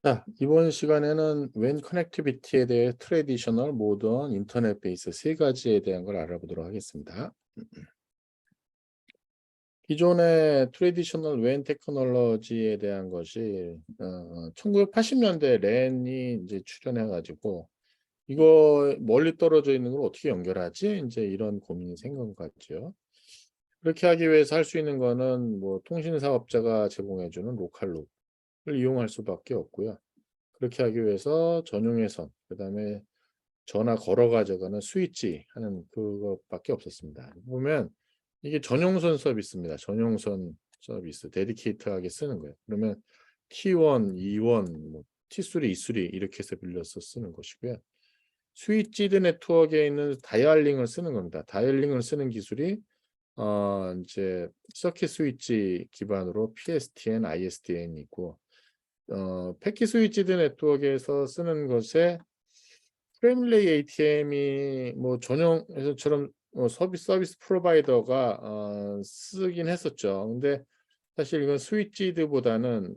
자, 이번 시간에는 웬 커넥티비티에 대해 트래디셔널, 모던, 인터넷 베이스 세 가지에 대한 걸 알아보도록 하겠습니다. 기존의 트래디셔널 웬 테크놀로지에 대한 것이 1980년대 랜이 이제 출현해가지고 이거 멀리 떨어져 있는 걸 어떻게 연결하지? 이제 이런 고민이 생긴 것 같죠. 그렇게 하기 위해서 할 수 있는 거는 뭐 통신 사업자가 제공해주는 로컬 룩을 이용할 수밖에 없고요. 그렇게 하기 위해서 전용의 선, 그다음에 전화 걸어 가져가는 스위치 하는 그것밖에 없었습니다. 보면 이게 전용선 서비스입니다. 전용선 서비스 데디케이트하게 쓰는 거예요. 그러면 T1, E1, 뭐 T3, E3 이렇게 해서 빌려서 쓰는 것이고요. 스위치드 네트워크에 있는 다이얼링을 쓰는 겁니다. 다이얼링을 쓰는 기술이 이제 서킷 스위치 기반으로 PSTN, ISDN이 있고 패킷 스위치드 네트워크에서 쓰는 것에 프레임릴레이 ATM이 뭐 전용에서처럼 서비스 프로바이더가 쓰긴 했었죠. 근데 사실 이건 스위치드보다는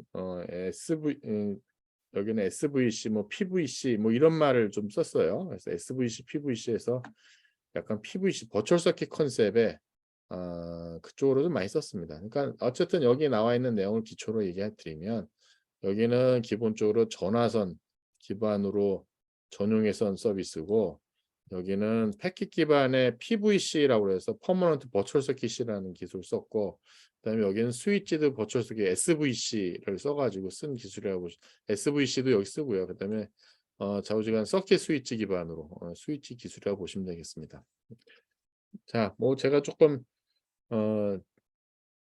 여기는 SVC 뭐 PVC 뭐 이런 말을 좀 썼어요. 그래서 SVC, PVC에서 약간 PVC 버추얼 서킷 컨셉에 그쪽으로 좀 많이 썼습니다. 그러니까 어쨌든 여기 나와 있는 내용을 기초로 얘기해 드리면 여기는 기본적으로 전화선 기반으로 전용의 선 서비스고 여기는 패킷 기반의 PVC라고 해서 퍼머넌트 버추얼 서킷이라는 기술을 썼고 그다음에 여기는 스위치드 버추얼 서킷 SVC를 써가지고 쓴 기술이라고 SVC도 여기 쓰고요. 그다음에 좌우지간 서킷 스위치 기반으로 스위치 기술이라고 보시면 되겠습니다. 자, 뭐 제가 조금 어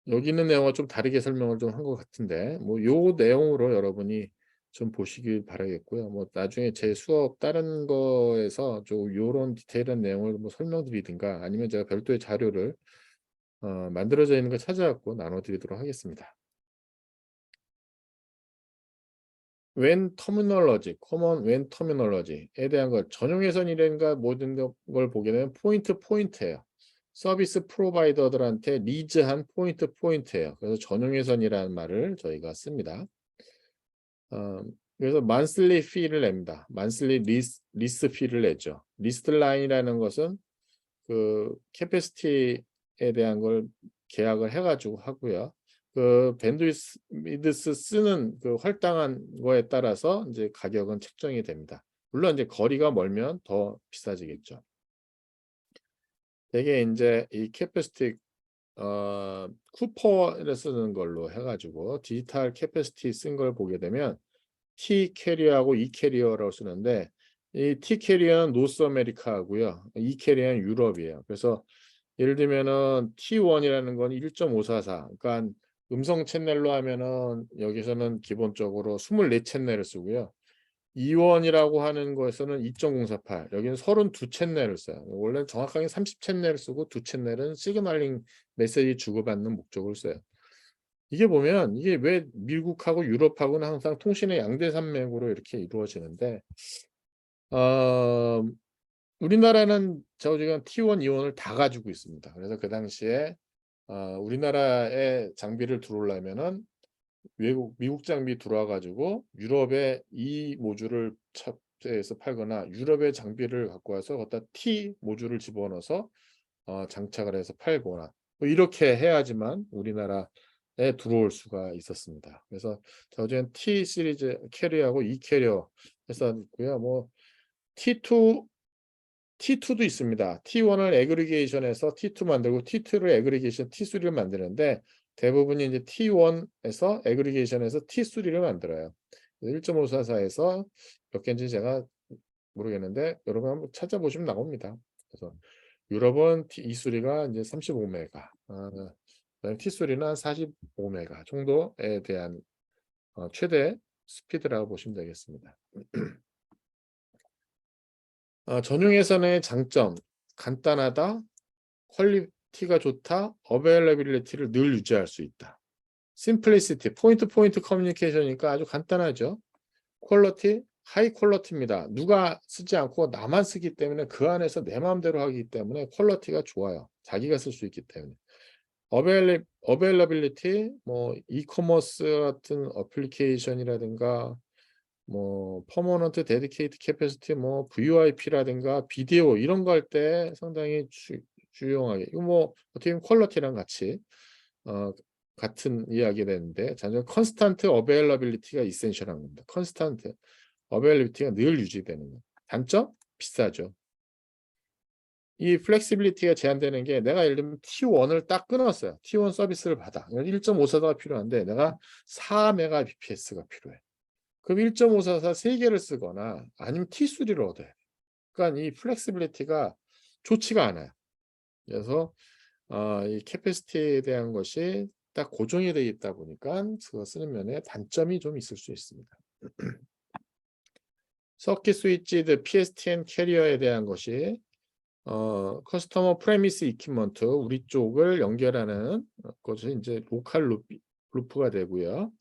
여기 있는 내용과 좀 다르게 설명을 좀 한 것 같은데 뭐 요 내용으로 여러분이 좀 보시길 바라겠고요. 뭐 나중에 제 수업 다른 거에서 좀 요런 디테일한 내용을 뭐 설명드리든가 아니면 제가 별도의 자료를 만들어져 있는 걸 찾아 갖고 나눠 드리도록 하겠습니다. 웬 터미널러지, 커먼 웬 터미널러지에 대한 것 전용 예선이라든가 모든 걸 보게 되면 포인트예요. 서비스 프로바이더들한테 리즈한 포인트예요. 그래서 전용 예선이라는 말을 저희가 씁니다. 어 그래서 monthly fee를 냅니다. monthly 리스 fee를 내죠. 리스트 라인이라는 것은 그 캐패시티에 대한 걸 계약을 해 가지고 하고요. 그 밴드위스 쓰는 그 할당한 거에 따라서 인제 가격은 책정이 됩니다. 물론 인제 거리가 멀면 더 비싸지겠죠. 대개 인제 이 캐패시티 쿠퍼를 쓰는 걸로 해 가지고 디지털 캐패시티 쓴 걸 보게 되면 T 캐리어하고 E 캐리어라고 쓰는데 이 T 캐리어는 노스 아메리카고요. E 캐리어는 유럽이에요. 그래서 예를 들면은 T1이라는 건 1.544 그러니까 음성 채널로 하면은 여기서는 기본적으로 24 채널을 쓰고요. E1이라고 하는 거에서는 2.048 여기는 32 채널을 써요. 원래는 정확하게 30 채널을 쓰고 2 채널은 시그널링 메시지 주고받는 목적으로 써요. 이게 보면 이게 왜 미국하고 유럽하고는 항상 통신의 양대 산맥으로 이렇게 이루어지는데 어 우리나라는 저지간 T1, E1을 다 가지고 있습니다. 그래서 그 당시에 우리나라에 장비를 들어오려면은 미국 장비 들어와 가지고 유럽에 이 모듈을 탑재해서 팔거나 유럽의 장비를 갖고 와서 거기다 T 모듈을 집어넣어서 장착을 해서 팔거나 뭐 이렇게 해야지만 우리나라에 들어올 수가 있었습니다. 그래서 저지간 T 시리즈 캐리어하고 E 캐리어 해서 있고요. 뭐 T2 T2도 있습니다. T1을 애그리게이션해서 T2 만들고 T2를 애그리게이션 T3를 만드는데 대부분이 이제 T1에서 애그리게이션해서 T3를 만들어요. 1.544에서 몇 개인지 제가 모르겠는데 여러분 한번 찾아보시면 나옵니다. 그래서 유럽은 E3가 이제 35 메가, 그다음에 T3는 한 45 메가 정도에 대한 최대 스피드라고 보시면 되겠습니다. 전용예선의 장점, 간단하다, 퀄리티가 좋다, 어베일러빌리티를 늘 유지할 수 있다. 심플리시티, 포인트 포인트 커뮤니케이션이니까 아주 간단하죠. 퀄리티, 하이 퀄리티입니다. 누가 쓰지 않고 나만 쓰기 때문에 그 안에서 내 마음대로 하기 때문에 퀄리티가 좋아요. 자기가 쓸 수 있기 때문에. 어베일러빌리티, 뭐 이커머스 같은 어플리케이션이라든가 뭐 퍼머넌트 데디케이트 캐패시티 뭐 VoIP라든가 비디오 이런 거 할 때 상당히 유용하게 이거 뭐 어떻게 보면 퀄리티랑 같이 어 같은 이야기가 되는데 단순 컨스탄트 어베일러빌리티가 이센셜한 겁니다. 컨스탄트 어베일러빌리티가 늘 유지되는 거. 단점? 비싸죠. 이 플렉시빌리티가 제한되는 게 내가 예를 들면 T1을 딱 끊었어요. T1 서비스를 받아. 1.5사다가 필요한데 내가 4Mbps가 필요해. 그럼 1.544 3개를 쓰거나 아니면 T3를 얻어야 돼. 그러니까 이 플렉시빌리티가 좋지가 않아요. 그래서 이 캐패시티에 대한 것이 딱 고정이 되어 있다 보니까 그거 쓰는 면에 단점이 좀 있을 수 있습니다. 서킷 스위치드 PSTN 캐리어에 대한 것이 커스터머 프레미스 이퀴먼트 우리 쪽을 연결하는 것이 이제 로컬 루프가 되고요.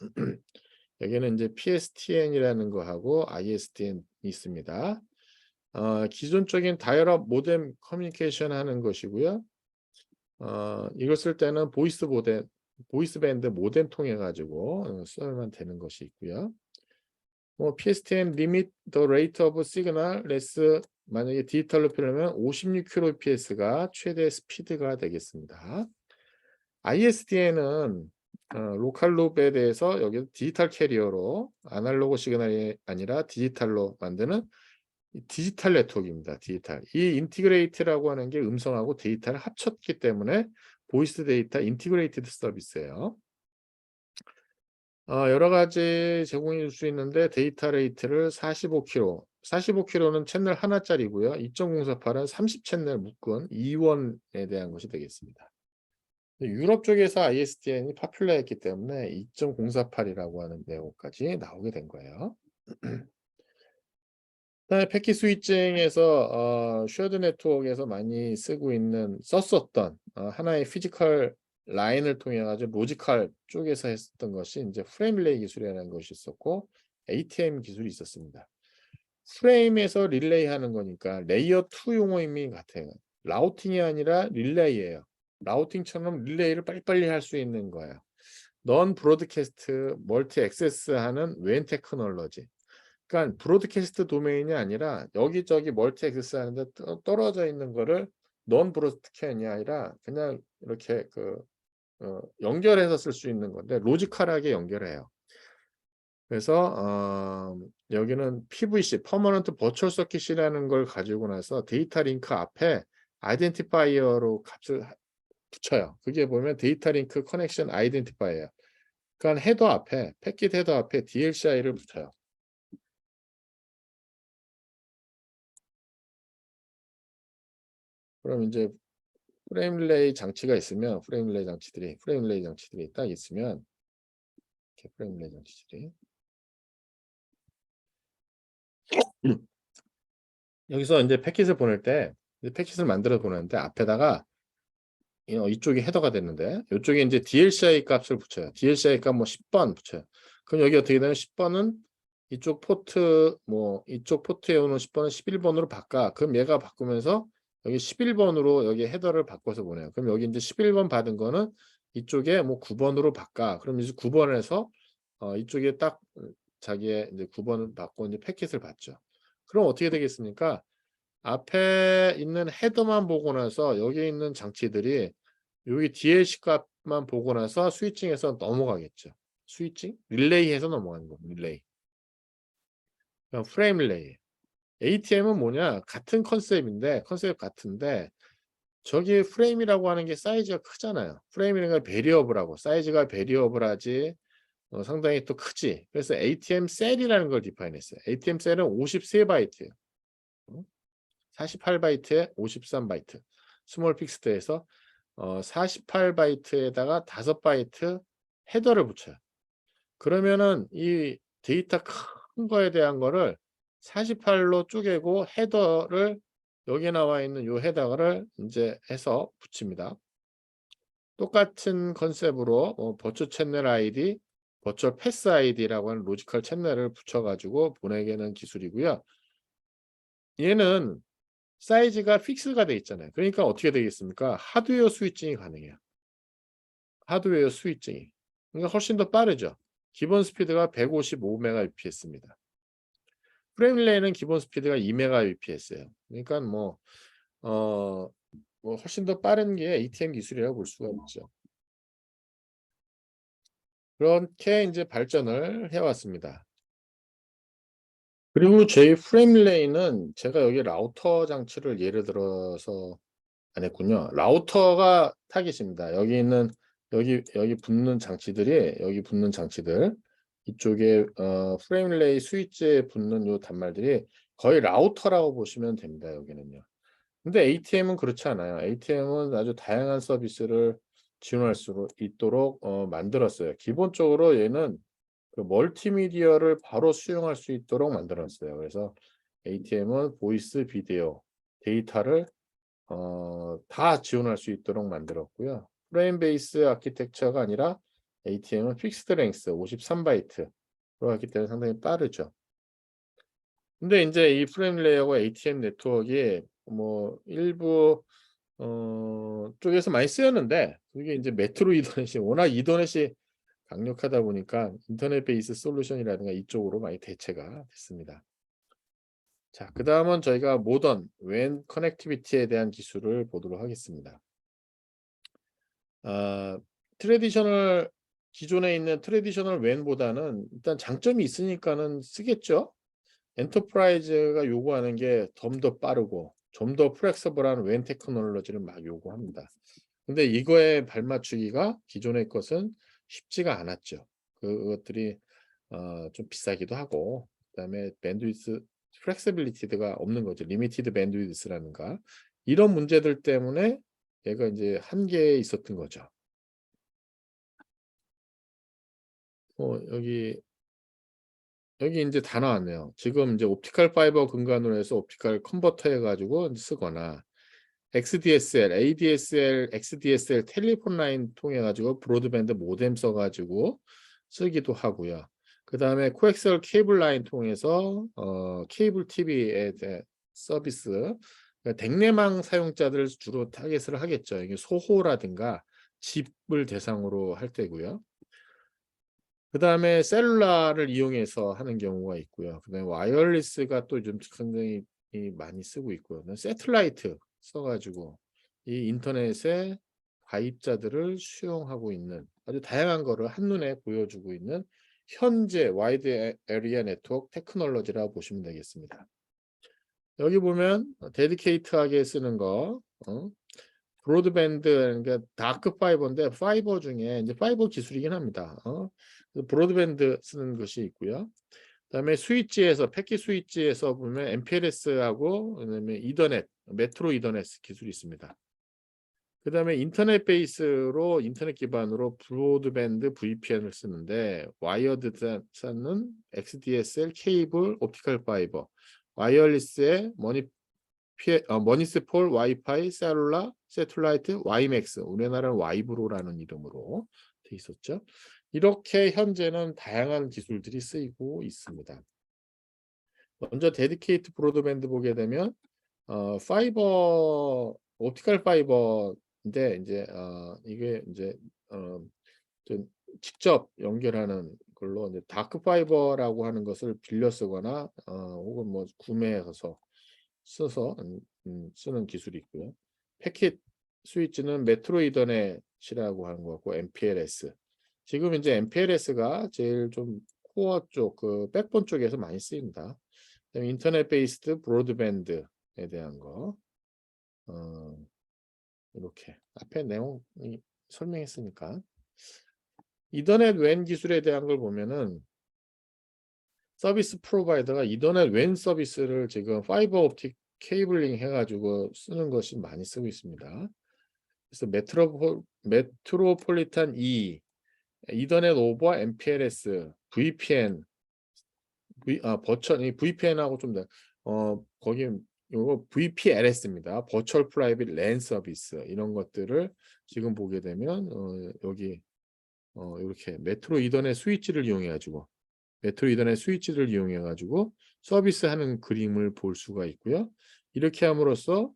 여기는 이제 PSTN이라는 거하고 ISDN이 있습니다. 기존적인 다이얼업 모뎀 커뮤니케이션 하는 것이고요. 이걸 쓸 때는 보이스밴드 모뎀 통해 가지고 쓰면 되는 것이 있고요. 뭐 PSTN limit the rate of signal less 만약에 디지털로 표현하면 56kbps가 최대 스피드가 되겠습니다. ISDN은 로컬 룹에 대해서 여기 디지털 캐리어로 아날로그 시그널이 아니라 디지털로 만드는 디지털 네트워크입니다. 디지털. 이 인티그레이트라고 하는 게 음성하고 데이터를 합쳤기 때문에 보이스 데이터 인티그레이티드 서비스예요. 여러 가지 제공해 줄 수 있는데 데이터 레이트를 45kb, 45kb는 채널 하나짜리고요. 2.048은 30채널 묶은 2원에 대한 것이 되겠습니다. 유럽 쪽에서 ISDN이 파퓰러했기 때문에 2.048이라고 하는 내용까지 나오게 된 거예요. 그다음에 패킷 스위칭에서 쉐어드 네트워크에서 많이 썼었던 하나의 피지컬 라인을 통해 가지고 로지컬 쪽에서 했었던 것이 이제 프레임 릴레이 기술이라는 것이 있었고 ATM 기술이 있었습니다. 프레임에서 릴레이 하는 거니까 레이어 2 용어임이 같아요. 라우팅이 아니라 릴레이예요. 라우팅처럼 릴레이를 빨리빨리 할 수 있는 거예요. 넌 브로드캐스트 멀티 액세스 하는 웬 테크놀로지. 그러니까 브로드캐스트 도메인이 아니라 여기저기 멀티 액세스 하는데 떨어져 있는 거를 넌 브로드캐스트이 아니라 그냥 이렇게 연결해서 쓸 수 있는 건데 로지컬하게 연결해요. 그래서 여기는 PVC 퍼머넌트 버추얼 서킷이라는 걸 가지고 나서 데이터 링크 앞에 아이덴티파이어로 값을 붙여요. 그게 보면 데이터 링크 커넥션 아이덴티파이어예요. 그러니까 헤더 앞에 패킷 헤더 앞에 DLCI를 붙여요. 그럼 이제 프레임 릴레이 장치가 있으면 프레임 릴레이 장치들이 딱 있으면 이렇게 프레임 릴레이 장치들이 여기서 이제 패킷을 보낼 때 패킷을 만들어 보내는데 앞에다가 이쪽이 헤더가 됐는데 이쪽에 이제 DLCI 값을 붙여요. DLCI 값 뭐 10번 붙여요. 그럼 여기 어떻게 되면 10번은 이쪽 포트에 오는 10번은 11번으로 바꿔. 그럼 얘가 바꾸면서 여기 11번으로 여기 헤더를 바꿔서 보내요. 그럼 여기 이제 11번 받은 거는 이쪽에 뭐 9번으로 바꿔. 그럼 이제 9번에서 이쪽에 딱 자기의 이제 9번을 받고 이제 패킷을 받죠. 그럼 어떻게 되겠습니까? 앞에 있는 헤더만 보고 나서 여기 있는 장치들이 여기 DLC 값만 보고 나서 스위칭해서 넘어가겠죠. 스위칭? 릴레이해서 넘어가는 거. 릴레이. 프레임 릴레이. ATM은 뭐냐? 같은 컨셉 같은데 저기 프레임이라고 하는 게 사이즈가 크잖아요. 프레임이라는 건 베리어블하고 사이즈가 베리어블하지 상당히 또 크지. 그래서 ATM 셀이라는 걸 디파인했어요. ATM 셀은 53바이트예요. 48바이트에 53바이트. 스몰 픽스드에서 48바이트에다가 5바이트 헤더를 붙여요. 그러면은 이 데이터 큰 거에 대한 거를 48로 쪼개고 헤더를 여기 나와 있는 요 헤더를 이제 해서 붙입니다. 똑같은 컨셉으로 버추얼 채널 아이디, 버추얼 패스 아이디라고 하는 로지컬 채널을 붙여 가지고 보내게 하는 기술이고요. 얘는 사이즈가 픽스가 돼 있잖아요. 그러니까 어떻게 되겠습니까? 하드웨어 스위칭이 가능해요. 하드웨어 스위칭이. 그러니까 훨씬 더 빠르죠. 기본 스피드가 155Mbps입니다. 프레임 릴레이는 기본 스피드가 2Mbps예요. 그러니까 뭐 훨씬 더 빠른 게 ATM 기술이라고 볼 수가 있죠. 그렇게 이제 발전을 해왔습니다. 그리고 저희 프레임 릴레이는 제가 여기 라우터 장치를 예를 들어서 안 했군요. 라우터가 타깃입니다. 여기 붙는 장치들이 여기 붙는 장치들 이쪽에 프레임 릴레이 스위치에 붙는 요 단말들이 거의 라우터라고 보시면 됩니다. 여기는요. 근데 ATM은 그렇지 않아요. ATM은 아주 다양한 서비스를 지원할 수 있도록 만들었어요. 기본적으로 얘는 그 멀티미디어를 바로 수용할 수 있도록 만들었어요. 그래서 ATM은 보이스, 비디오, 데이터를 다 지원할 수 있도록 만들었고요. 프레임 베이스 아키텍처가 아니라 ATM은 픽스드 랭스 53바이트 들어갔기 때문에 상당히 빠르죠. 근데 이제 이 프레임 릴레이하고 ATM 네트워크가 뭐 일부 쪽에서 많이 쓰였는데 그게 이제 메트로 이더넷이 워낙 이더넷이 강력하다 보니까 인터넷 베이스 솔루션이라든가 이쪽으로 많이 대체가 됐습니다. 자, 그다음은 저희가 모던 웬 커넥티비티에 대한 기술을 보도록 하겠습니다. 트래디셔널 기존에 있는 트래디셔널 웬보다는 일단 장점이 있으니까는 쓰겠죠. 엔터프라이즈가 요구하는 게 좀 더 빠르고 좀 더 플렉서블한 웬 테크놀로지를 막 요구합니다. 근데 이거에 발맞추기가 기존의 것은 쉽지가 않았죠. 그것들이 좀 비싸기도 하고 그다음에 밴드위스 플렉시빌리티가 없는 거죠. 리미티드 밴드위스라는가 이런 문제들 때문에 얘가 이제 한계에 있었던 거죠. 여기 이제 다 나왔네요. 지금 이제 옵티컬 파이버 근간으로 해서 옵티컬 컨버터 해가지고 쓰거나 XDSL, ADSL, XDSL 텔레폰 라인 통해 가지고 브로드밴드 모뎀 써 가지고 쓰기도 하고요. 그다음에 코엑셀 케이블 라인 통해서 케이블 TV에 대한 서비스 그러니까 댁내망 사용자들 주로 타겟을 하겠죠. 이게 소호라든가 집을 대상으로 할 때고요. 그다음에 셀룰라를 이용해서 하는 경우가 있고요. 그다음에 와이어리스가 또 좀 상당히 많이 쓰고 있고요. 새틀라이트 써 가지고 이 인터넷에 가입자들을 수용하고 있는 아주 다양한 거를 한눈에 보여주고 있는 현재 와이드 에리아 네트워크 테크놀로지라고 보시면 되겠습니다. 여기 보면 데디케이트하게 쓰는 거 브로드밴드 그러니까 다크 파이버인데 파이버 중에 이제 파이버 기술이긴 합니다. 브로드밴드 쓰는 것이 있고요. 그다음에 스위치에서 패킷 스위치에서 보면 MPLS하고 그다음에 이더넷, 메트로 이더넷 기술이 있습니다. 그다음에 인터넷 베이스로 인터넷 기반으로 브로드밴드 VPN을 쓰는데 와이어드 쌓는 XDSL 케이블 옵티컬 파이버, 와이어리스의 머니스폴 와이파이 셀룰라 세틀라이트 와이맥스 우리나라는 와이브로라는 이름으로 돼 있었죠. 이렇게 현재는 다양한 기술들이 쓰이고 있습니다. 먼저 데디케이트 브로드밴드 보게 되면 파이버 옵티컬 파이버인데 이제 이게 이제 좀 직접 연결하는 걸로 이제 다크 파이버라고 하는 것을 빌려 쓰거나 혹은 뭐 구매해서 써서 쓰는 기술이 있고요. 패킷 스위치는 메트로 이더넷이라고 하는 것 같고 MPLS. 지금 이제 MPLS가 제일 좀 코어 쪽 그 백본 쪽에서 많이 쓰입니다. 그다음에 인터넷 베이스드 브로드밴드에 대한 거. 이렇게 앞에 내용 설명했으니까 이더넷 웬 기술에 대한 걸 보면은 서비스 프로바이더가 이더넷 웬 서비스를 지금 파이버 옵틱 케이블링 해가지고 쓰는 것이 많이 쓰고 있습니다. 그래서 메트로폴리탄 E, 이더넷 오버 MPLS, VPN, 버추얼 이 VPN하고 좀 더 거기 요거 VPLS입니다. 버추얼 프라이빗 랜 서비스 이런 것들을 지금 보게 되면 여기 이렇게 메트로 이더넷 스위치를 이용해 가지고 서비스하는 그림을 볼 수가 있고요. 이렇게 함으로써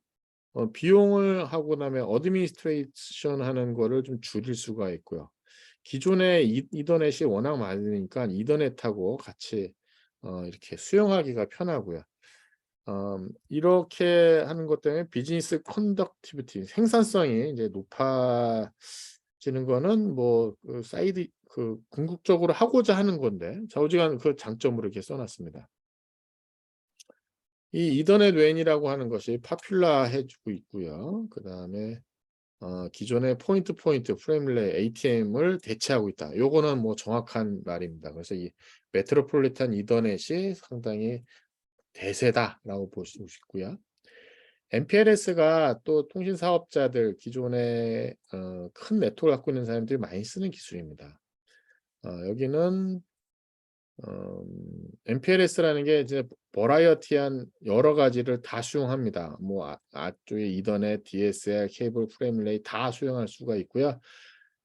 비용을 하고 나면 어드미니스트레이션 하는 거를 좀 줄일 수가 있고요. 기존에 이더넷이 워낙 많으니까 이더넷하고 같이 이렇게 수용하기가 편하고요. 이렇게 하는 것 때문에 비즈니스 컨덕티비티 생산성이 이제 높아지는 거는 뭐 그 사이드 그 궁극적으로 하고자 하는 건데 좌우지간 그 장점으로 이렇게 써 놨습니다. 이 이더넷 웬이라고 하는 것이 파퓰러해 주고 있고요. 그다음에 기존의 포인트 포인트 프레임relay ATM을 대체하고 있다. 요거는 뭐 정확한 말입니다. 그래서 이 메트로폴리탄 이더넷이 상당히 대세다라고 볼 수 있고요. MPLS가 또 통신 사업자들 기존에 큰 네트워크를 갖고 있는 사람들이 많이 쓰는 기술입니다. 여기는 MPLS라는 게 이제 버라이어티한 여러 가지를 다 수용합니다. 뭐 앞쪽에 이더넷, DSL, 케이블, 프레임relay 다 수용할 수가 있고요.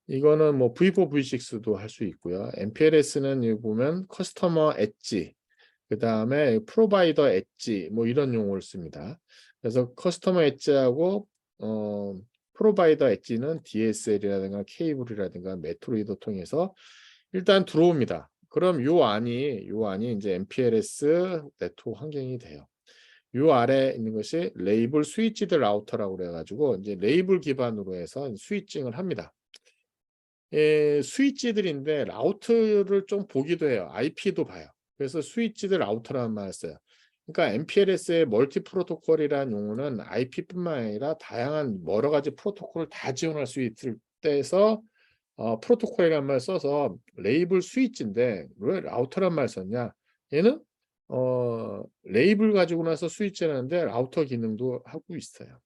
이거는 뭐 V4, V6도 할 수 있고요. MPLS는 여기 보면 커스터머 엣지, 그다음에 프로바이더 엣지 뭐 이런 용어를 씁니다. 그래서 커스터머 엣지하고 프로바이더 엣지는 DSL이라든가 케이블이라든가 메트로이더 통해서 일단 들어옵니다. 그럼 요 안이 이제 MPLS 네트워크 환경이 돼요. 요 아래 있는 것이 레이블 스위치드 라우터라고 그래 가지고 이제 레이블 기반으로 해서 스위칭을 합니다. 예, 스위치들인데 라우터를 좀 보기도 해요. IP도 봐요. 그래서 스위치드 라우터라는 말을 써요. 그러니까 MPLS의 멀티 프로토콜이라는 용어는 IP뿐만 아니라 다양한 여러 가지 프로토콜을 다 지원할 수 있을 때에서 프로토콜이라는 말 써서 레이블 스위치인데 왜 라우터란 말 썼냐? 얘는 레이블 가지고 나서 스위치하는데 라우터 기능도 하고 있어요.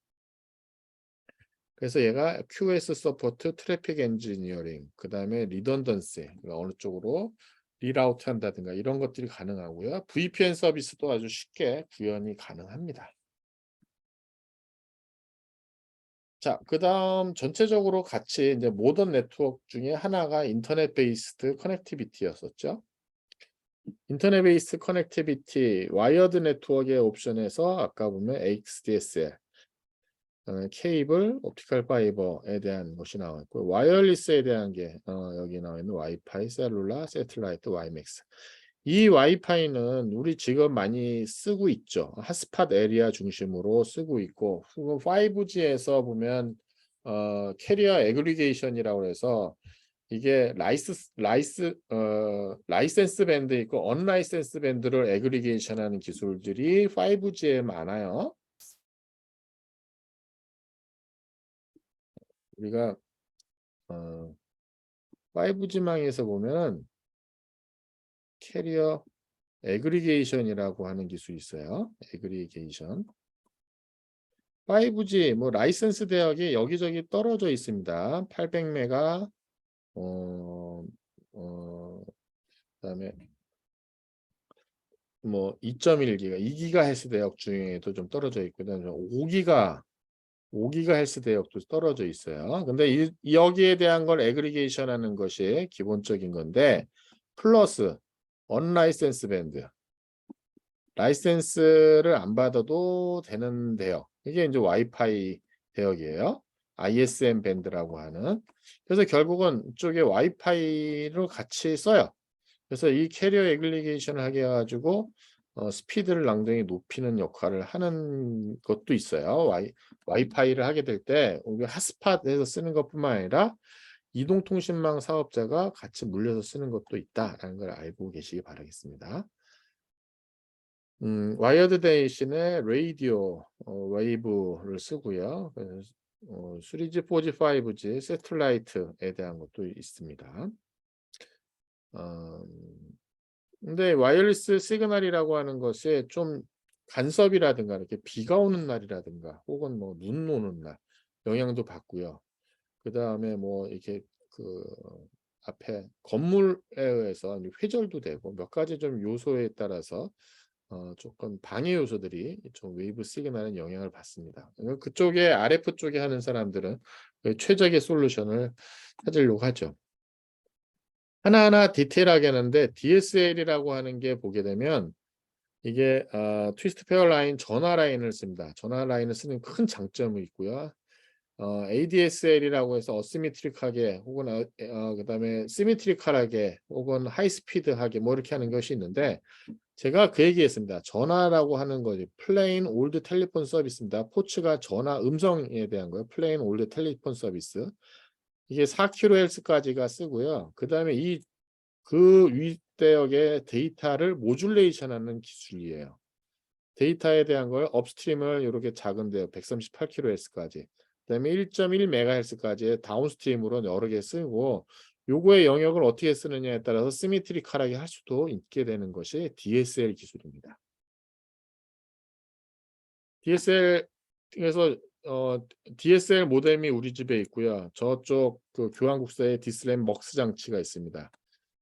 그래서 얘가 QS 서포트, 트래픽 엔지니어링, 그다음에 리던던시, 그러니까 어느 쪽으로 리라우트 한다든가 이런 것들이 가능하고요. VPN 서비스도 아주 쉽게 구현이 가능합니다. 자, 그다음 전체적으로 같이 이제 모던 네트워크 중에 하나가 인터넷 베이스드 커넥티비티였었죠. 인터넷 베이스 커넥티비티 와이어드 네트워크의 옵션에서 아까 보면 HDSL, 케이블, 옵티컬 파이버에 대한 것이 나와 있고 와이어리스에 대한 게 여기 나와 있는 와이파이, 셀룰라, 새틀라이트, 와이맥스. 이 와이파이는 우리 지금 많이 쓰고 있죠. 핫스팟 에리아 중심으로 쓰고 있고 5G에서 보면 캐리어 애그리게이션이라고 해서 이게 라이센스 밴드 있고 언라이센스 밴드를 애그리게이션하는 기술들이 5G에 많아요. 우리가 5G망에서 보면 캐리어 애그리게이션이라고 하는 기술이 있어요. 애그리게이션. 5G 뭐 라이센스 대역이 여기저기 떨어져 있습니다. 800메가 어, 어, 그다음에 뭐 2.1기가 2기가헤르츠 대역 중에도 좀 떨어져 있고 그다음에 5기가헤르츠 대역도 떨어져 있어요. 근데 여기에 대한 걸 애그리게이션 하는 것이 기본적인 건데 플러스 언라이센스 밴드 라이센스를 안 받아도 되는 대역 이게 이제 와이파이 대역이에요. ISM 밴드라고 하는. 그래서 결국은 이쪽에 와이파이를 같이 써요. 그래서 이 캐리어 애그리게이션을 하게 해 가지고 스피드를 랑당히 높이는 역할을 하는 것도 있어요. 와이파이를 하게 될 때 우리가 핫스팟에서 쓰는 것뿐만 아니라 이동통신망 사업자가 같이 물려서 쓰는 것도 있다라는 걸 알고 계시기 바라겠습니다. 와이어드 대신에 라디오 웨이브를 쓰고요. 그래서 3G, 4G, 5G 새틀라이트에 대한 것도 있습니다. 어, 근데 와이어리스 시그널이라고 하는 것이 좀 간섭이라든가 이렇게 비가 오는 날이라든가 혹은 뭐 눈 오는 날 영향도 받고요. 그다음에 뭐 이렇게 그 앞에 건물에 의해서 회절도 되고 몇 가지 좀 요소에 따라서 조금 방해 요소들이 좀 웨이브 시그널에 영향을 받습니다. 그쪽에 RF 쪽에 하는 사람들은 그 최적의 솔루션을 찾으려고 하죠. 하나하나 디테일하게 하는데 DSL이라고 하는 게 보게 되면 이게 트위스트 페어 라인 전화 라인을 씁니다. 전화 라인을 쓰는 큰 장점이 있고요. ADSL이라고 해서 어시메트릭하게 혹은 그다음에 시메트리컬하게 혹은 하이스피드하게 뭐 이렇게 하는 것이 있는데 제가 그 얘기했습니다. 전화라고 하는 거지. 플레인 올드 텔리폰 서비스입니다. 포츠가 전화 음성에 대한 거예요. 플레인 올드 텔리폰 서비스. 이게 4kHz까지가 쓰고요. 그다음에 그 윗대역의 데이터를 모듈레이션하는 기술이에요. 데이터에 대한 걸 업스트림을 이렇게 작은데요. 138kHz까지. 그다음에 1.1MHz까지의 다운스트림으로 여러 개 쓰고 요거의 영역을 어떻게 쓰느냐에 따라서 시메트리컬하게 할 수도 있게 되는 것이 DSL 기술입니다. DSL에서 DSL 모뎀이 우리 집에 있고요. 저쪽 그 교환국사에 디스램 먹스 장치가 있습니다.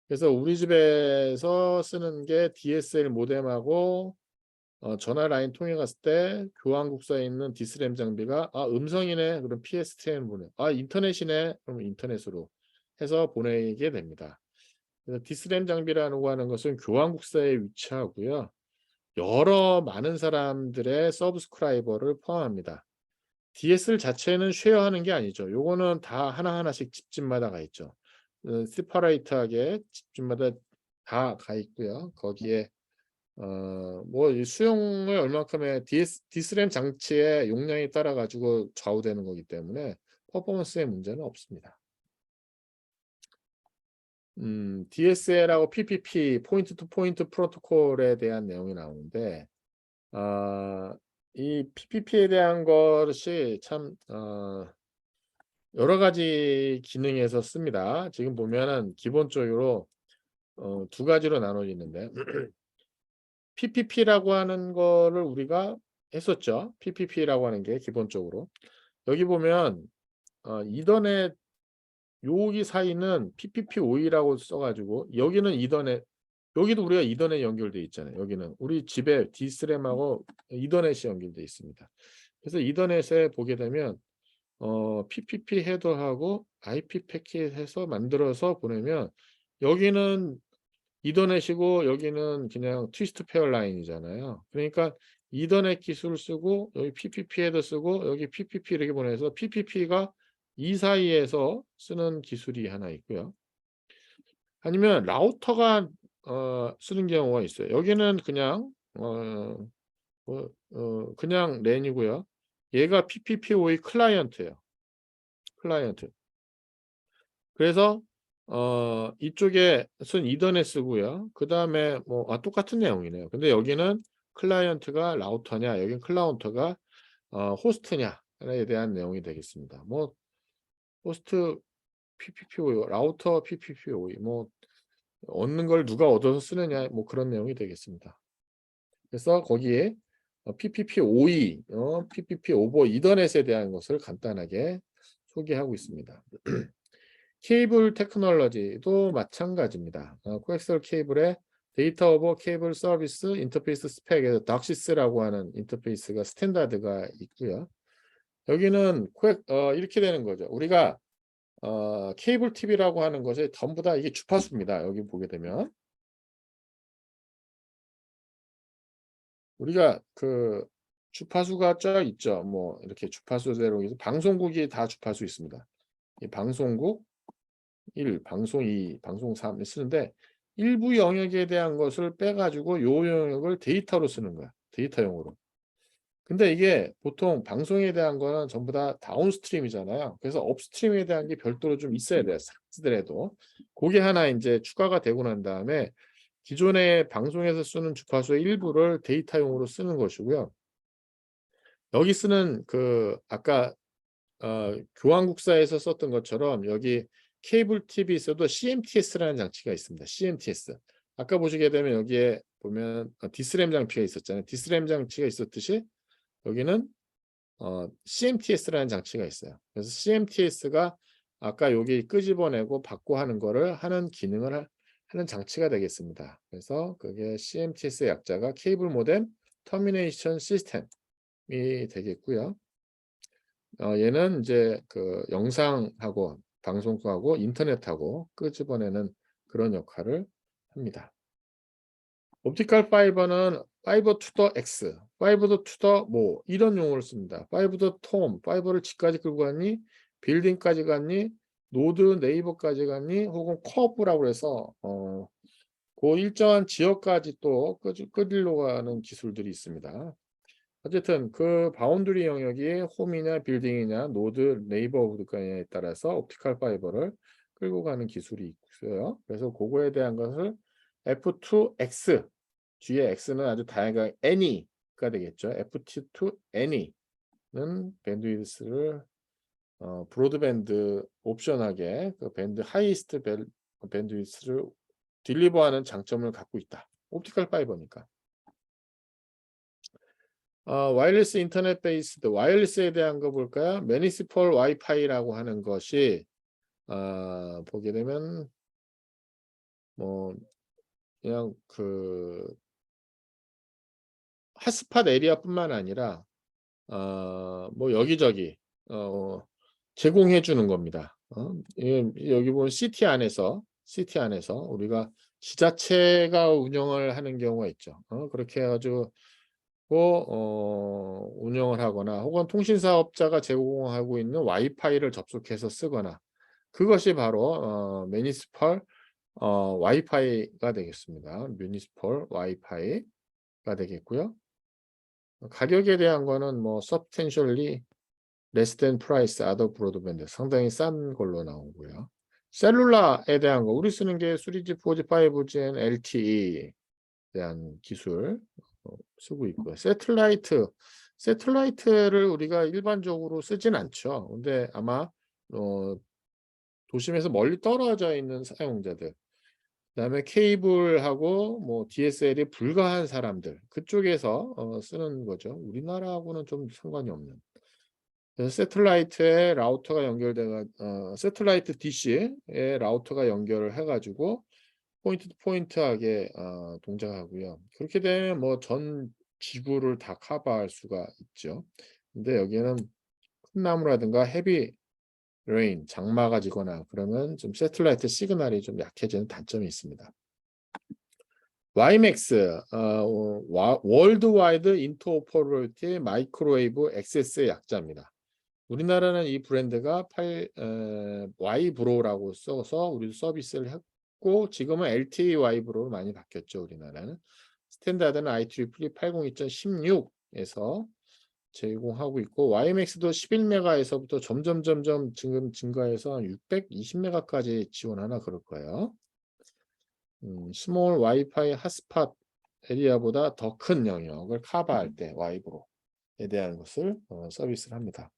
그래서 우리 집에서 쓰는 게 DSL 모뎀하고 전화 라인 통해 갔을 때 교환국사에 있는 디스램 장비가 음성이네. 그럼 PSTN 보내. 인터넷이네. 그럼 인터넷으로 해서 보내게 됩니다. 그래서 디스램 장비라고 하는 것은 교환국사에 위치하고요. 여러 많은 사람들의 서브스크라이버를 포함합니다. DSL 자체는 쉐어하는 게 아니죠. 요거는 다 하나하나씩 집집마다 가 있죠. 세퍼레이트하게 집집마다 다 가 있고요. 거기에 뭐 수용을 얼마큼의 디스램 장치의 용량에 따라 가지고 좌우되는 거기 때문에 퍼포먼스에 문제는 없습니다. DSL하고 PPP 포인트 투 포인트 프로토콜에 대한 내용이 나오는데 이 PPP에 대한 것이 참 여러 가지 기능에서 씁니다. 지금 보면은 기본적으로 두 가지로 나눠지는데 PPP라고 하는 거를 우리가 했었죠. PPP라고 하는 게 기본적으로. 여기 보면 이더넷 여기 사이는 PPP-o이라고 써 가지고 여기는 이더넷 여기도 우리가 이더넷 연결돼 있잖아요. 여기는 우리 집에 D스램하고 이더넷이 연결돼 있습니다. 그래서 이더넷에 보게 되면 PPP 헤더하고 IP 패킷 해서 만들어서 보내면 여기는 이더넷이고 여기는 그냥 트위스트 페어 라인이잖아요. 그러니까 이더넷 기술을 쓰고 여기 PPP 헤더 쓰고 여기 PPP 이렇게 보내서 PPP가 이 사이에서 쓰는 기술이 하나 있고요. 아니면 라우터가 쓰는 경우가 있어요. 여기는 그냥 그냥 랜이고요. 얘가 PPP-o의 클라이언트예요. 클라이언트. 그래서 이쪽에 쓴 이더넷 쓰고요. 그다음에 뭐 똑같은 내용이네요. 근데 여기는 클라이언트가 라우터냐, 여기는 클라이언트가 호스트냐에 대한 내용이 되겠습니다. 뭐 호스트 PPP-o, 라우터 PPP-o 뭐 얻는 걸 누가 얻어서 쓰느냐 뭐 그런 내용이 되겠습니다. 그래서 거기에 PPP-o이, PPP-over 이더넷에 대한 것을 간단하게 소개하고 있습니다. 케이블 테크놀로지도 마찬가지입니다. 코엑스럴 케이블의 데이터 오버 케이블 서비스 인터페이스 스펙에서 닥시스라고 하는 인터페이스가 스탠다드가 있고요. 여기는 이렇게 되는 거죠. 우리가 케이블 TV라고 하는 것이 전부 다 이게 주파수입니다. 여기 보게 되면 우리가 그 주파수가 쫙 있죠. 뭐 이렇게 주파수대로 해서 방송국이 다 주파수 있습니다. 이 방송국 1, 방송 2, 방송 3 쓰는데 일부 영역에 대한 것을 빼가지고 요 영역을 데이터로 쓰는 거야. 데이터용으로. 근데 이게 보통 방송에 대한 거는 전부 다 다운스트림이잖아요. 그래서 업스트림에 대한 게 별도로 좀 있어야 돼요. 쓰더라도. 그게 하나 이제 추가가 되고 난 다음에 기존의 방송에서 쓰는 주파수의 일부를 데이터용으로 쓰는 것이고요. 여기 쓰는 그 아까 교환국사에서 썼던 것처럼 여기 케이블 TV에서도 CMTS라는 장치가 있습니다. CMTS. 아까 보시게 되면 여기에 보면 디스램 장치가 있었잖아요. 디스램 장치가 있었듯이 여기는 CMTS라는 장치가 있어요. 그래서 CMTS가 아까 여기 끄집어내고 받고 하는 거를 하는 기능을 하는 장치가 되겠습니다. 그래서 그게 CMTS의 약자가 케이블 모뎀 터미네이션 시스템이 되겠고요. 얘는 이제 그 영상하고 방송하고 인터넷하고 끄집어내는 그런 역할을 합니다. 옵티컬 파이버는 파이버 투 더 X, 파이버 투 더 뭐 이런 용어를 씁니다. 파이버 더 톰, 파이버를 집까지 끌고 갔니? 빌딩까지 갔니? 노드 네이버까지 갔니? 혹은 커브라고 해서 그 일정한 지역까지 또 끌려고 하는 기술들이 있습니다. 어쨌든 그 바운드리 영역이 홈이냐 빌딩이냐 노드 네이버후드냐에 따라서 옵티컬 파이버를 끌고 가는 기술이 있어요. 그래서 그거에 대한 것을 F2X 뒤에 X는 아주 다양한 any가 되겠죠. F2 any는 밴드위드스를 브로드밴드 옵션하게 그 하이스트 밴드위드스를 딜리버하는 장점을 갖고 있다. 옵티컬 파이버니까. 와이어리스 인터넷 베이스드 와이어리스에 대한 거 볼까요? 매니시펄 와이파이라고 하는 것이 보게 되면 뭐 그냥 그 핫스팟 에리아뿐만 아니라 뭐 여기저기 제공해 주는 겁니다. 여기 보면 시티 안에서 우리가 지자체가 운영을 하는 경우가 있죠. 그렇게 해가지고 운영을 하거나 혹은 통신사업자가 제공하고 있는 와이파이를 접속해서 쓰거나 그것이 바로 매니시펄 와이파이가 되겠습니다. 뮤니시펄 와이파이가 되겠고요. 가격에 대한 거는 뭐 substantially less than price other broadband 상당히 싼 걸로 나오고요. 셀룰라에 대한 거 우리 쓰는 게 3G, 4G, 5G, LTE 대한 기술 쓰고 있고요. 세틀라이트를 우리가 일반적으로 쓰진 않죠. 근데 아마 도심에서 멀리 떨어져 있는 사용자들, 그다음에 케이블하고 뭐 DSL이 불가한 사람들 그쪽에서 쓰는 거죠. 우리나라하고는 좀 상관이 없는. 그래서 세틀라이트에 라우터가 연결돼가 세틀라이트 DC에 라우터가 연결을 해가지고 포인트 투 포인트하게 동작하고요. 그렇게 되면 뭐 전 지구를 다 커버할 수가 있죠. 근데 여기에는 큰 나무라든가 헤비 레인, 장마가 지거나 그러면 좀 세틀라이트 시그널이 좀 약해지는 단점이 있습니다. WiMAX, 월드와이드 인터오퍼러빌리티 마이크로웨이브 액세스의 약자입니다. 우리나라는 이 브랜드가 Y브로라고 써서 우리도 서비스를 했고 지금은 LTE Y브로로 많이 바뀌었죠. 우리나라는 스탠다드는 IEEE 802.16에서 제공하고 있고 YMX도 11메가에서부터 점점 지금 증가해서 620메가까지 지원하나 그럴 거예요. 스몰 와이파이 핫스팟 에리아보다 더 큰 영역을 커버할 때 Y브로에 대한 것을 서비스를 합니다.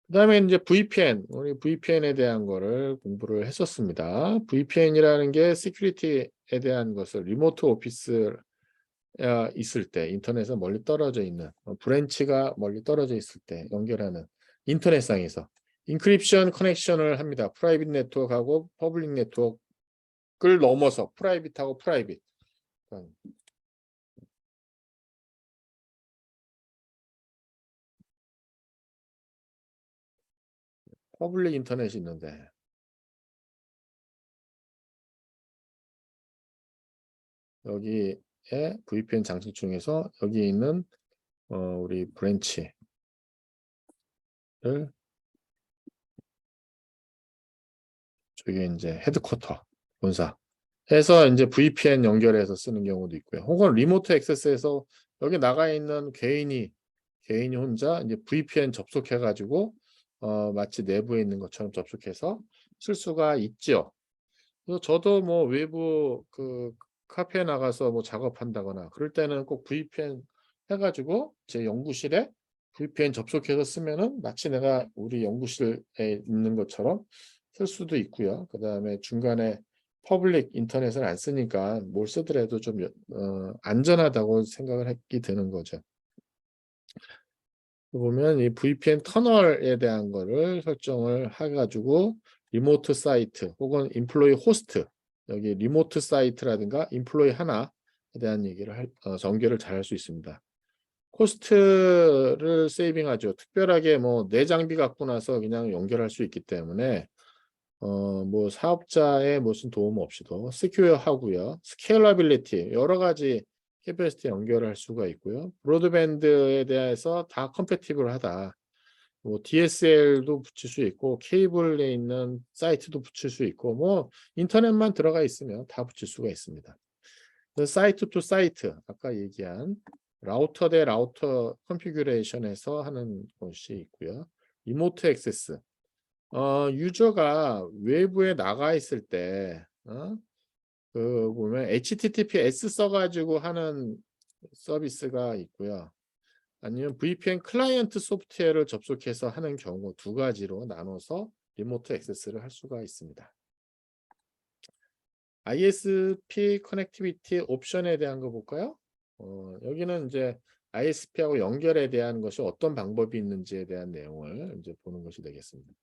그 다음에 이제 VPN, 우리 VPN에 대한 거를 공부를 했었습니다. VPN이라는 게 시큐리티에 대한 것을 리모트 오피스 있을 때 인터넷에 멀리 떨어져 있는 브랜치가 멀리 떨어져 있을 때 연결하는 인터넷상에서 인크립션 커넥션을 합니다. 프라이빗 네트워크하고 퍼블릭 네트워크를 넘어서 프라이빗하고 프라이빗 퍼블릭 인터넷이 있는데 여기에 VPN 장치 중에서 여기 있는 우리 브랜치를 저기 이제 헤드쿼터 본사 해서 이제 VPN 연결해서 쓰는 경우도 있고요. 혹은 리모트 액세스에서 여기 나가 있는 개인이 혼자 이제 VPN 접속해 가지고 마치 내부에 있는 것처럼 접속해서 쓸 수가 있죠. 그래서 저도 뭐 외부 그 카페에 나가서 뭐 작업한다거나 그럴 때는 꼭 VPN 해가지고 제 연구실에 VPN 접속해서 쓰면은 마치 내가 우리 연구실에 있는 것처럼 쓸 수도 있고요. 그 다음에 중간에 퍼블릭 인터넷을 안 쓰니까 뭘 쓰더라도 좀 안전하다고 생각을 하게 되는 거죠. 보면 이 VPN 터널에 대한 거를 설정을 해가지고 리모트 사이트 혹은 인플로이 호스트 여기 리모트 사이트라든가 인플로이 하나에 대한 얘기를 전개를 잘 할 수 있습니다. 코스트를 세이빙하죠. 특별하게 뭐 내 장비 갖고 나서 그냥 연결할 수 있기 때문에 뭐 사업자의 무슨 도움 없이도 시큐어 하고요. 스케일러빌리티 여러 가지 캐패시티 연결할 수가 있고요. 브로드밴드에 대해서 다 컴패티블하다. 뭐 DSL도 붙일 수 있고 케이블에 있는 사이트도 붙일 수 있고 뭐 인터넷만 들어가 있으면 다 붙일 수가 있습니다. 사이트 투 사이트 아까 얘기한 라우터 대 라우터 컨피규레이션에서 하는 것이 있고요. 리모트 액세스 유저가 외부에 나가 있을 때 그 보면 HTTPS 써가지고 하는 서비스가 있고요. 아니면 VPN 클라이언트 소프트웨어를 접속해서 하는 경우 두 가지로 나눠서 리모트 액세스를 할 수가 있습니다. ISP 커넥티비티 옵션에 대한 거 볼까요? 여기는 이제 ISP하고 연결에 대한 것이 어떤 방법이 있는지에 대한 내용을 이제 보는 것이 되겠습니다.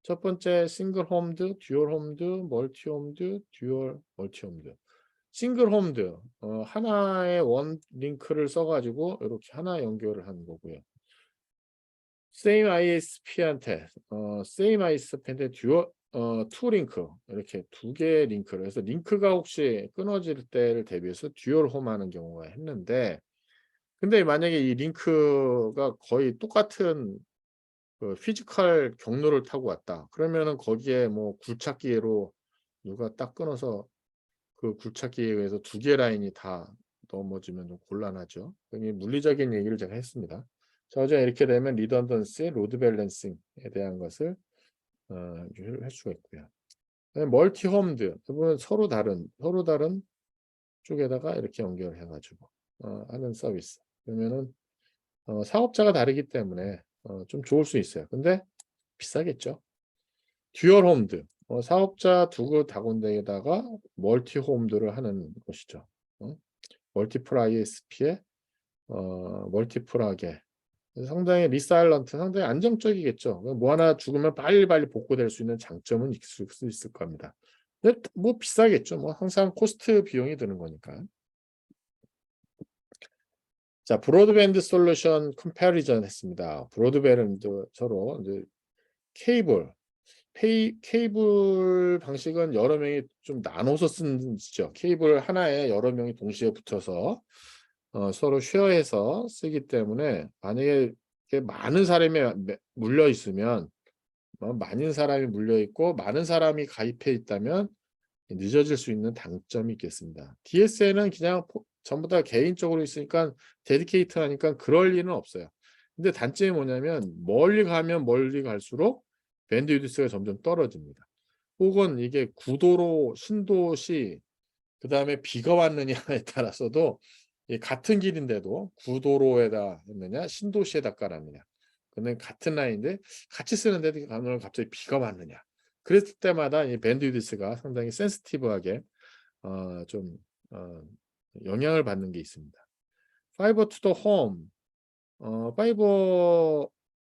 첫 번째 싱글 홈드, 듀얼 홈드, 멀티 홈드, 듀얼 멀티 홈드. 싱글 홈드 하나의 원 링크를 써가지고 이렇게 하나 연결을 하는 거고요. same ISP한테 same ISP한테 듀얼 투 링크 이렇게 두 개의 링크를 해서 링크가 혹시 끊어질 때를 대비해서 듀얼 홈 하는 경우가 했는데 근데 만약에 이 링크가 거의 똑같은 그 피지컬 경로를 타고 왔다. 그러면은 거기에 뭐 굴착기로 누가 딱 끊어서 그 굴착기에 의해서 두 개 라인이 다 넘어지면 좀 곤란하죠. 이 물리적인 얘기를 제가 했습니다. 자, 이렇게 되면 리던던시, 로드 밸런싱에 대한 것을 할 수가 있고요. 멀티 홈드, 그러면 서로 다른 쪽에다가 이렇게 연결해 가지고 하는 서비스. 그러면은 사업자가 다르기 때문에 좀 좋을 수 있어요. 근데 비싸겠죠. 듀얼 홈드, 사업자 두 군데에다가 멀티 홈드를 하는 것이죠. 멀티플 ISP에 멀티플하게 상당히 리사일런트, 상당히 안정적이겠죠. 뭐 하나 죽으면 빨리빨리 복구될 수 있는 장점은 있을 수 있을 겁니다. 근데 뭐 비싸겠죠. 뭐 항상 코스트 비용이 드는 거니까. 자, 브로드밴드 솔루션 컴패리전 했습니다. 브로드밴드 서로 이제 케이블 방식은 여러 명이 좀 나눠서 쓰죠. 케이블 하나에 여러 명이 동시에 붙여서 서로 쉐어해서 쓰기 때문에 만약에 많은 사람이 물려 있으면 많은 사람이 물려 있고 많은 사람이 가입해 있다면 늦어질 수 있는 단점이 있겠습니다. DSL은 그냥 전부 다 개인적으로 있으니까 데디케이트 하니까 그럴 일은 없어요. 근데 단점이 뭐냐면 멀리 가면 멀리 갈수록 밴드위드스가 점점 떨어집니다. 혹은 이게 구도로 신도시 그다음에 비가 왔느냐에 따라서도 같은 길인데도 구도로에다 했느냐 신도시에다 깔았느냐 그는 같은 라인인데 같이 쓰는데도 갑자기 비가 왔느냐 그랬을 때마다 이 밴드위드스가 상당히 센시티브하게 좀 영향을 받는 게 있습니다. 파이버 투 더 홈 파이버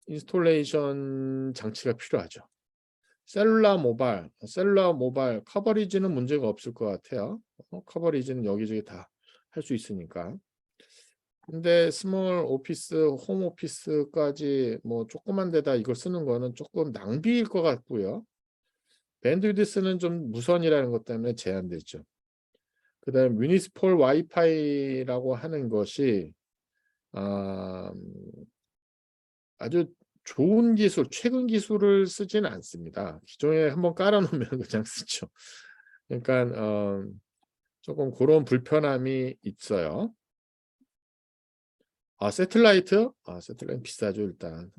인스톨레이션 장치가 필요하죠. 셀룰라 모바일 커버리지는 문제가 없을 것 같아요. 커버리지는 여기저기 다 할 수 있으니까. 근데 스몰 오피스, 홈 오피스까지 뭐 조그만 데다 이걸 쓰는 거는 조금 낭비일 것 같고요. 밴드위드스는 좀 무선이라는 것 때문에 제한되죠. 그다음에 뮤니스폴 와이파이라고 하는 것이 아주 좋은 기술, 최근 기술을 쓰지는 않습니다. 기존에 한번 깔아놓으면 그냥 쓰죠. 그러니까 조금 그런 불편함이 있어요. 세틀라이트? 세틀라이트 비싸죠 일단.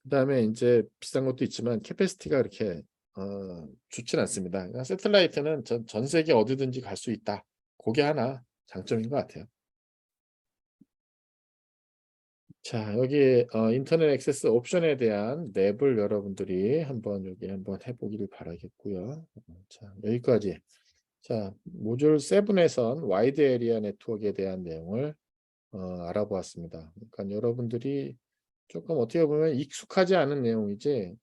그다음에 이제 비싼 것도 있지만 캐패시티가 그렇게 좋진 않습니다. 그냥 세틀라이트는 전 세계 어디든지 갈 수 있다. 그게 하나 장점인 것 같아요. 자, 여기 인터넷 액세스 옵션에 대한 랩을 여러분들이 여기 한번 해보기를 바라겠고요. 자, 여기까지. 자, 모듈 7에선 와이드 에리아 네트워크에 대한 내용을 알아보았습니다. 그러니까 여러분들이 조금 어떻게 보면 익숙하지 않은 내용이지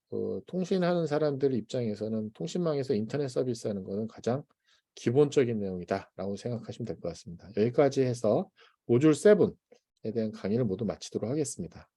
통신하는 사람들 입장에서는 통신망에서 인터넷 서비스하는 것은 가장 기본적인 내용이다라고 생각하시면 될 것 같습니다. 여기까지 해서 모듈 7에 대한 강의를 모두 마치도록 하겠습니다.